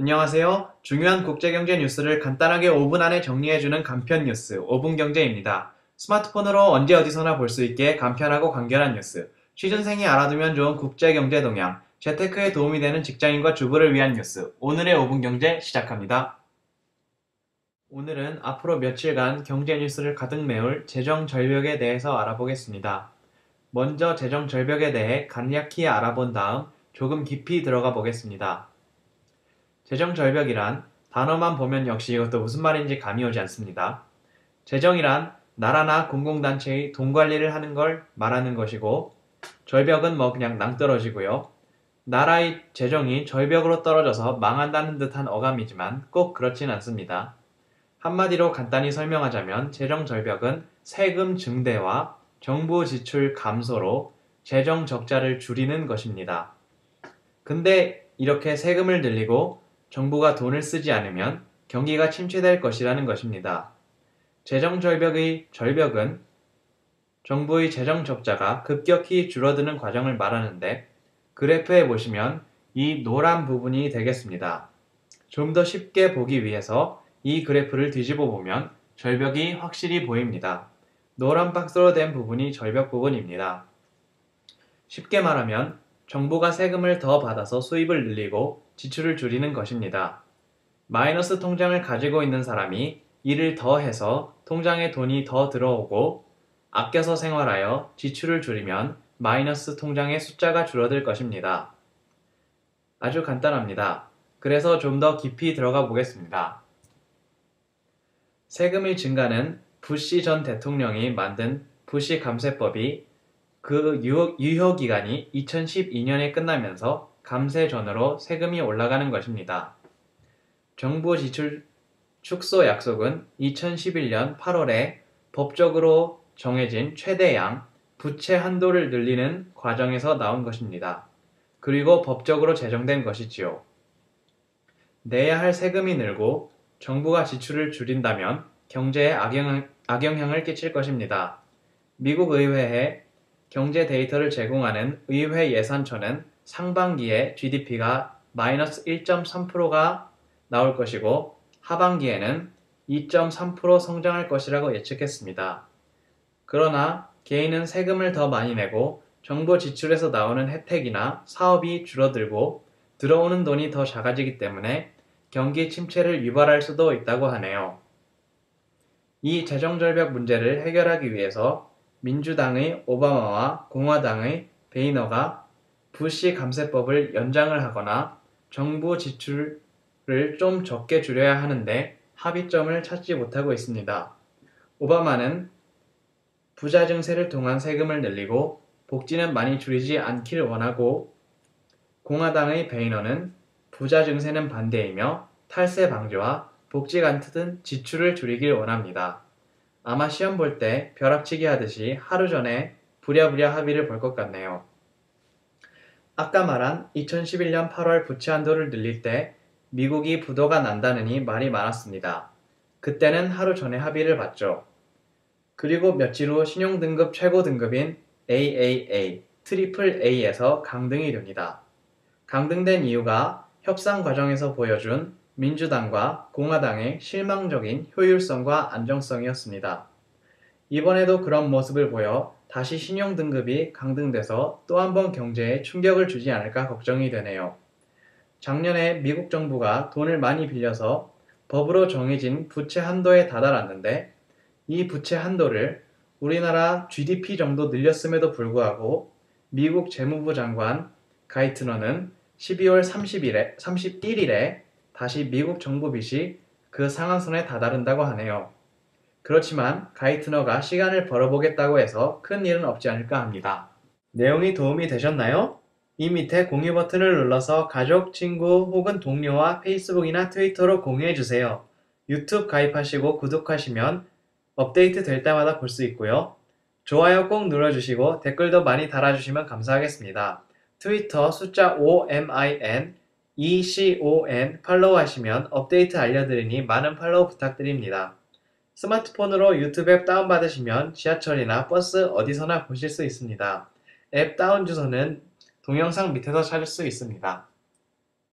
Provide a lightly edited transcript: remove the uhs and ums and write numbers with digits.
안녕하세요. 중요한 국제경제 뉴스를 간단하게 5분 안에 정리해주는 간편 뉴스, 5분 경제입니다. 스마트폰으로 언제 어디서나 볼 수 있게 간편하고 간결한 뉴스, 취준생이 알아두면 좋은 국제경제 동향, 재테크에 도움이 되는 직장인과 주부를 위한 뉴스, 오늘의 5분 경제 시작합니다. 오늘은 앞으로 며칠간 경제 뉴스를 가득 메울 재정 절벽에 대해서 알아보겠습니다. 먼저 재정 절벽에 대해 간략히 알아본 다음 조금 깊이 들어가 보겠습니다. 재정 절벽이란 단어만 보면 역시 이것도 무슨 말인지 감이 오지 않습니다. 재정이란 나라나 공공단체의 돈 관리를 하는 걸 말하는 것이고, 절벽은 그냥 낭떠러지고요. 나라의 재정이 절벽으로 떨어져서 망한다는 듯한 어감이지만 꼭 그렇진 않습니다. 한마디로 간단히 설명하자면 재정 절벽은 세금 증대와 정부 지출 감소로 재정 적자를 줄이는 것입니다. 근데 이렇게 세금을 늘리고 정부가 돈을 쓰지 않으면 경기가 침체될 것이라는 것입니다. 재정 절벽의 절벽은 정부의 재정 적자가 급격히 줄어드는 과정을 말하는데, 그래프에 보시면 이 노란 부분이 되겠습니다. 좀 더 쉽게 보기 위해서 이 그래프를 뒤집어 보면 절벽이 확실히 보입니다. 노란 박스로 된 부분이 절벽 부분입니다. 쉽게 말하면 정부가 세금을 더 받아서 수입을 늘리고 지출을 줄이는 것입니다. 마이너스 통장을 가지고 있는 사람이 일을 더 해서 통장에 돈이 더 들어오고 아껴서 생활하여 지출을 줄이면 마이너스 통장의 숫자가 줄어들 것입니다. 아주 간단합니다. 그래서 좀 더 깊이 들어가 보겠습니다. 세금의 증가는 부시 전 대통령이 만든 부시 감세법이 그 유효기간이 2012년에 끝나면서 감세 전으로 세금이 올라가는 것입니다. 정부 지출 축소 약속은 2011년 8월에 법적으로 정해진 최대양 부채 한도를 늘리는 과정에서 나온 것입니다. 그리고 법적으로 제정된 것이지요. 내야 할 세금이 늘고 정부가 지출을 줄인다면 경제에 악영향을 끼칠 것입니다. 미국 의회에 경제 데이터를 제공하는 의회 예산처는 상반기에 GDP가 마이너스 1.3%가 나올 것이고 하반기에는 2.3% 성장할 것이라고 예측했습니다. 그러나 개인은 세금을 더 많이 내고 정부 지출에서 나오는 혜택이나 사업이 줄어들고 들어오는 돈이 더 작아지기 때문에 경기 침체를 유발할 수도 있다고 하네요. 이 재정절벽 문제를 해결하기 위해서 민주당의 오바마와 공화당의 베이너가 부시 감세법을 연장을 하거나 정부 지출을 좀 적게 줄여야 하는데 합의점을 찾지 못하고 있습니다. 오바마는 부자 증세를 통한 세금을 늘리고 복지는 많이 줄이지 않길 원하고, 공화당의 베이너는 부자 증세는 반대이며 탈세 방지와 복지 같은 지출을 줄이길 원합니다. 아마 시험 볼 때 벼락치기 하듯이 하루 전에 부랴부랴 합의를 볼 것 같네요. 아까 말한 2011년 8월 부채 한도를 늘릴 때 미국이 부도가 난다느니 말이 많았습니다. 그때는 하루 전에 합의를 봤죠. 그리고 며칠 후 신용등급 최고 등급인 AAA, 트리플 A에서 강등이 됩니다. 강등된 이유가 협상 과정에서 보여준 민주당과 공화당의 실망적인 효율성과 안정성이었습니다. 이번에도 그런 모습을 보여 다시 신용등급이 강등돼서 또 한 번 경제에 충격을 주지 않을까 걱정이 되네요. 작년에 미국 정부가 돈을 많이 빌려서 법으로 정해진 부채 한도에 다다랐는데, 이 부채 한도를 우리나라 GDP 정도 늘렸음에도 불구하고 미국 재무부 장관 가이트너는 12월 31일에 다시 미국 정부 빚이 그 상한선에 다다른다고 하네요. 그렇지만 가이트너가 시간을 벌어보겠다고 해서 큰 일은 없지 않을까 합니다. 내용이 도움이 되셨나요? 이 밑에 공유 버튼을 눌러서 가족, 친구 혹은 동료와 페이스북이나 트위터로 공유해주세요. 유튜브 가입하시고 구독하시면 업데이트 될 때마다 볼 수 있고요. 좋아요 꼭 눌러주시고 댓글도 많이 달아주시면 감사하겠습니다. 트위터 숫자 5MIN ECON 팔로우 하시면 업데이트 알려드리니 많은 팔로우 부탁드립니다. 스마트폰으로 유튜브 앱 다운받으시면 지하철이나 버스 어디서나 보실 수 있습니다. 앱 다운 주소는 동영상 밑에서 찾을 수 있습니다.